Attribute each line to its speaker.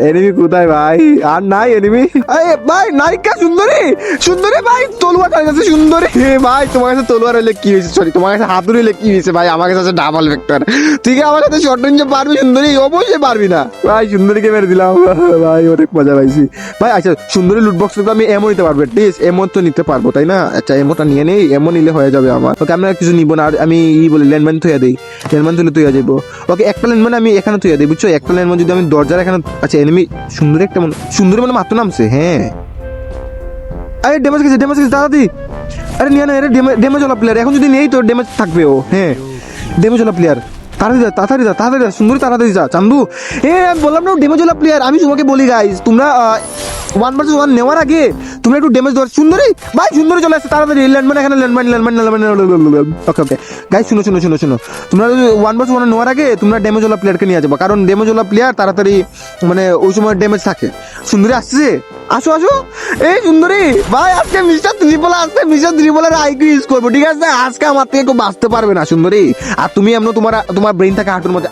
Speaker 1: Enemy কোথায় ভাই? আর নাই এনিমি? ভাই নায়িকা সুন্দরী, সুন্দরী ভাই তলোয়ার কাছে সুন্দরী ভাই। তোমার কাছে তলোয়ার হলে কি হয়েছে? সরি, তোমার কাছে হাতুড়ি হলে কি হয়েছে ভাই? আমার কাছে আছে ডাবল ভেক্টর। তুই কি আমার সাথে শর্ট রেঞ্জে পারবি সুন্দরী? অবশ্যই পারবি না ভাই। সুন্দরীকে মেরে দিলাম ভাই, অনেক মজা পাইছি ভাই। আচ্ছা সুন্দরী লুট বক্স তো আমি এমন নিতে পারবো, প্লিজ এমন তো নিতে পারবো তাই না? আচ্ছা এমনটা নিয়ে নেই, এমন নিলে হয়ে যাবে আমার। ওকে আমরা কিছু নিবো না। আর আমি বলি ল্যান্ডমাইন থইয়া দিই, ল্যান্ডমাইন তুলে তুইয়া যাবো। ওকে একটা ল্যান্ডমাইন আমি এখানে থইয়া দিই, বুঝছো? একটা ল্যান্ডমাইন যদি আমি দরজার এখানে, আচ্ছা এনিমি সুন্দরী একটা সুন্দরী মানে মাত্র নামছে। হ্যাঁ আরে ড্যামেজ গেছে, ড্যামেজ গেছে দাদাদি। আরে নিয়ে না, ড্যামেজ ওলা প্লেয়ার, এখন যদি নেই তো ড্যামেজ থাকবে ও। হ্যাঁ ড্যামেজ ওলা প্লেয়ার, তাড়াতাড়ি যা সুন্দরী, তাড়াতাড়ি যা চান্দু। বললাম না ড্যামেজ ওলা প্লেয়ার। আমি তোমাকে বলি গাইজ, তোমরা 1 vs 1 নেওয়ার আগে তোমরা একটু ড্যামেজ দেওয়ার। সুন্দরী ভাই, সুন্দরী চলে আসছে তাড়াতাড়ি। ল্যান্ডমাইন এখানে, ল্যান্ডমাইন। ওকে গাইজ শুনো, তোমরা 1 vs 1 নেওয়ার আগে তোমরা ড্যামেজ ওলা প্লেয়ারকে নিয়ে যাবো, কারণ ড্যামেজ ওলা প্লেয়ার তাড়াতাড়ি মানে ওই সময় ড্যামেজ থাকে। সুন্দরী আসছে, আসো। এই সুন্দরী ভাই, আজকে মিস্টার ত্রিপলার আইকিউ ইউজ করবো, ঠিক আছে? আজকে আমার থেকে কেউ বাঁচতে পারবে না সুন্দরী। আর তুমি এমন তোমার ব্রেইন থাকে হাঁটুর মধ্যে।